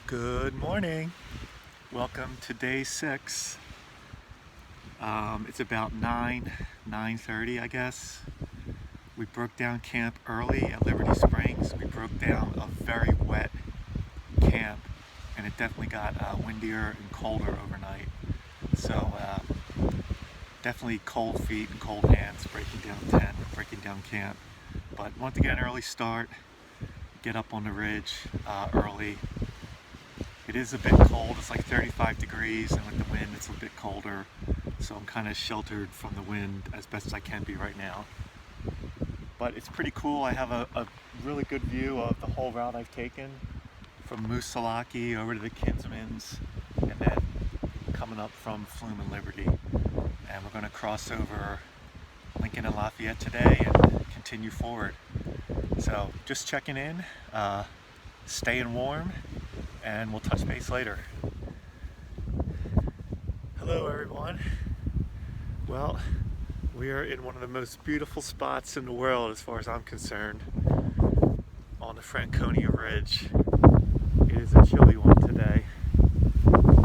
Good morning. Welcome to day 6. It's about 9:30, I guess. We broke down camp early at Liberty Springs. We broke down a very wet camp, and it definitely got windier and colder overnight. So definitely cold feet and cold hands breaking down tent, breaking down camp. But wanted to get an early start, get up on the ridge early. It is a bit cold, it's like 35 degrees, and with the wind it's a bit colder, so I'm kind of sheltered from the wind as best as I can be right now. But it's pretty cool. I have a really good view of the whole route I've taken from Moosalaki over to the Kinsmans, and then coming up from Flume and Liberty. And we're going to cross over Lincoln and Lafayette today and continue forward. So just checking in, staying warm, and we'll touch base later. Hello everyone. Well, we are in one of the most beautiful spots in the world as far as I'm concerned, on the Franconia Ridge. It is a chilly one today.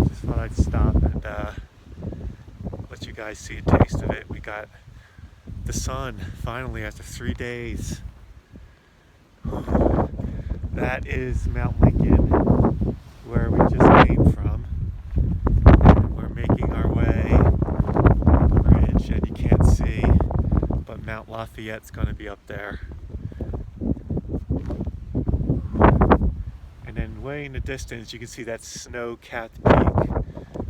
Just thought I'd stop and let you guys see a taste of it. We got the sun finally after 3 days. That is Mount Lincoln, where we just came from, and we're making our way up the ridge, and you can't see, but Mount Lafayette's going to be up there. And then way in the distance you can see that snow-capped peak.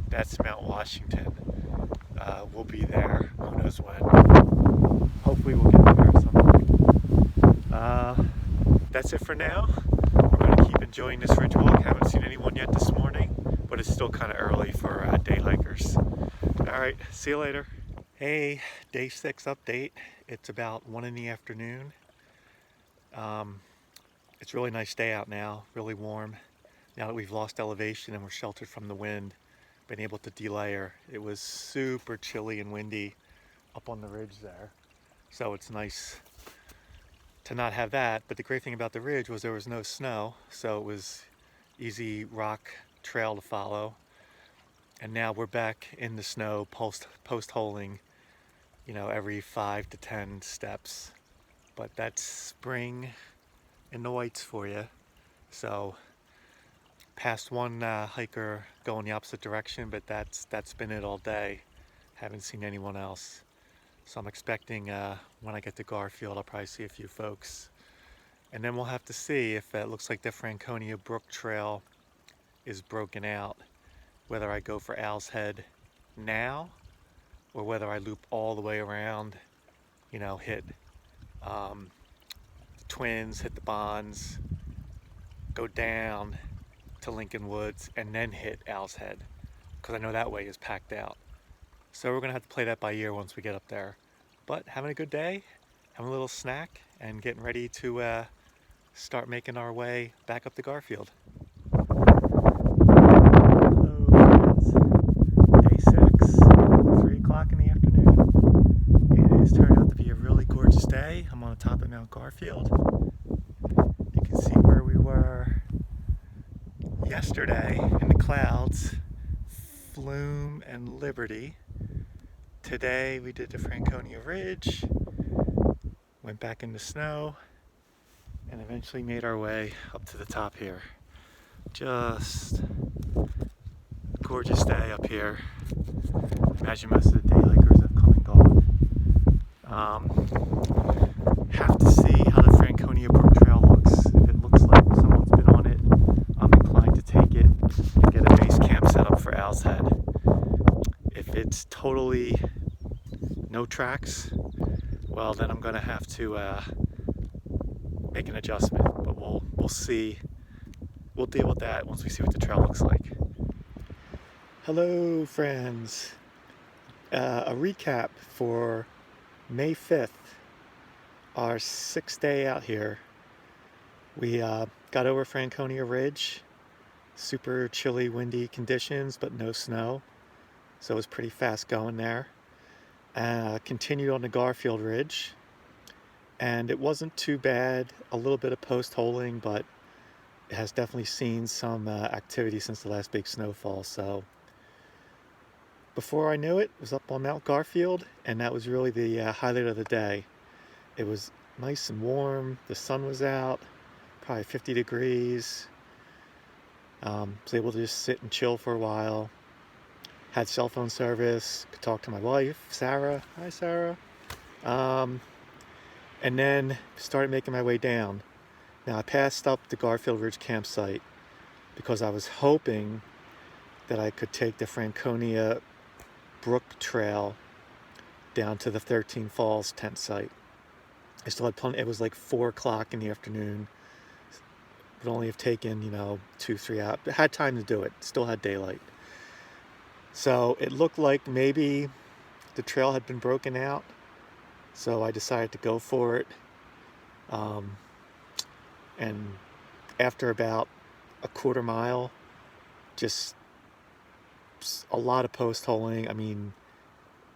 That's Mount Washington. We'll be there, who knows when. Hopefully we'll get there at some point. That's it for now. We're going to keep enjoying this ridge walk. Haven't seen anyone yet this morning, but it's still kind of early for day hikers. Alright, see you later. Hey, day 6 update. It's about 1 in the afternoon. It's a really nice day out now, really warm. Now that we've lost elevation and we're sheltered from the wind, been able to delayer. It was super chilly and windy up on the ridge there. So it's nice to not have that, but the great thing about the ridge was there was no snow, so it was easy rock trail to follow. And now we're back in the snow post-holing, every 5 to 10 steps. But that's spring in the whites for you. So past one hiker going the opposite direction, but that's been it all day. Haven't seen anyone else. So I'm expecting when I get to Garfield, I'll probably see a few folks. And then we'll have to see if it looks like the Franconia Brook Trail is broken out, whether I go for Owl's Head now or whether I loop all the way around, hit the Twins, hit the Bonds, go down to Lincoln Woods, and then hit Owl's Head, because I know that way is packed out. So we're going to have to play that by ear once we get up there. But having a good day, having a little snack, and getting ready to start making our way back up to Garfield. Hello friends, day 6, 3 o'clock in the afternoon. It has turned out to be a really gorgeous day. I'm on the top of Mount Garfield. You can see where we were yesterday in the clouds, Flume and Liberty. Today we did the Franconia Ridge, went back in the snow, and eventually made our way up to the top here. Just gorgeous day up here. Imagine most of the day hikers have come and gone. Have to see how the Franconia Brook Trail looks. If it looks like someone's been on it, I'm inclined to take it and get a base camp set up for Owl's Head. If it's totally no tracks, well then I'm going to have to make an adjustment, but we'll see. We'll deal with that once we see what the trail looks like. Hello friends. A recap for May 5th, our 6th day out here. We got over Franconia Ridge, super chilly, windy conditions, but no snow, so it was pretty fast going there. Continued on the Garfield Ridge, and it wasn't too bad. A little bit of post-holing, but has definitely seen some activity since the last big snowfall. So before I knew it, it was up on Mount Garfield, and that was really the highlight of the day. It was nice and warm. The sun was out, probably 50 degrees. Was able to just sit and chill for a while. Had cell phone service, could talk to my wife, Sarah. Hi, Sarah. And then started making my way down. Now, I passed up the Garfield Ridge campsite because I was hoping that I could take the Franconia Brook Trail down to the 13 Falls tent site. I still had plenty. It was like 4 o'clock in the afternoon. Would only have taken, 2-3 hours. But had time to do it. Still had daylight. So it looked like maybe the trail had been broken out. So I decided to go for it. And after about a quarter mile, just a lot of post holing. I mean,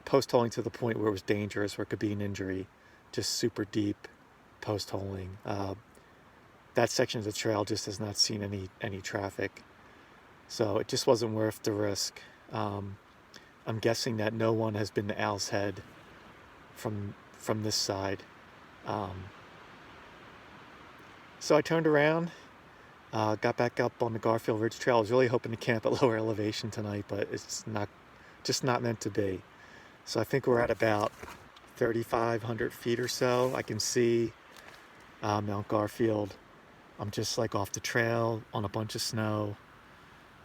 post holing to the point where it was dangerous, where it could be an injury. Just super deep post holing. That section of the trail just has not seen any traffic, so it just wasn't worth the risk. I'm guessing that no one has been to Owl's Head from this side. So I turned around, got back up on the Garfield Ridge Trail. I was really hoping to camp at lower elevation tonight, but it's not meant to be. So I think we're at about 3,500 feet or so. I can see Mount Garfield. I'm just like off the trail on a bunch of snow,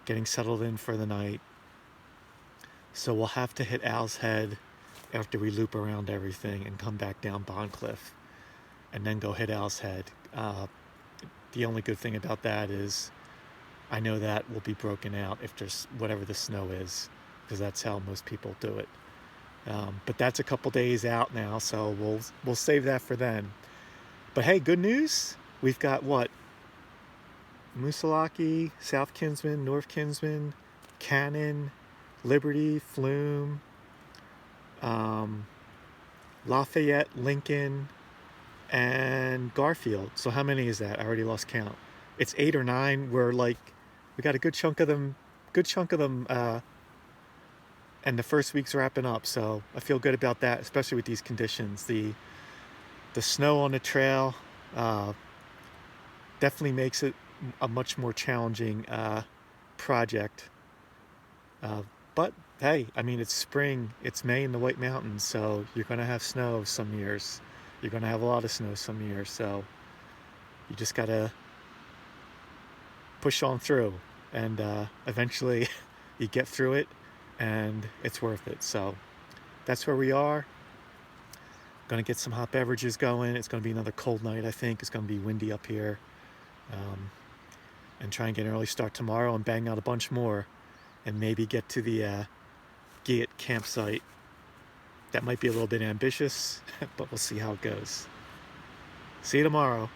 getting settled in for the night. So we'll have to hit Owl's Head after we loop around everything and come back down Bond Cliff and then go hit Owl's Head. The only good thing about that is I know that will be broken out if there's whatever the snow is, because that's how most people do it. But that's a couple days out now, so we'll save that for then. But hey, good news. We've got what? Moosilauke, South Kinsman, North Kinsman, Cannon, Liberty, Flume, Lafayette, Lincoln, and Garfield. So how many is that? I already lost count. It's 8 or 9. We got a good chunk of them, and the first week's wrapping up, so I feel good about that, especially with these conditions. The snow on the trail definitely makes it a much more challenging project. But hey, I mean, it's spring, it's May in the White Mountains, so you're going to have snow some years. You're going to have a lot of snow some years, so you just got to push on through, and eventually you get through it, and it's worth it. So that's where we are. Going to get some hot beverages going. It's going to be another cold night, I think. It's going to be windy up here. And try and get an early start tomorrow and bang out a bunch more, and maybe get to the Guyot campsite. That might be a little bit ambitious, but we'll see how it goes. See you tomorrow.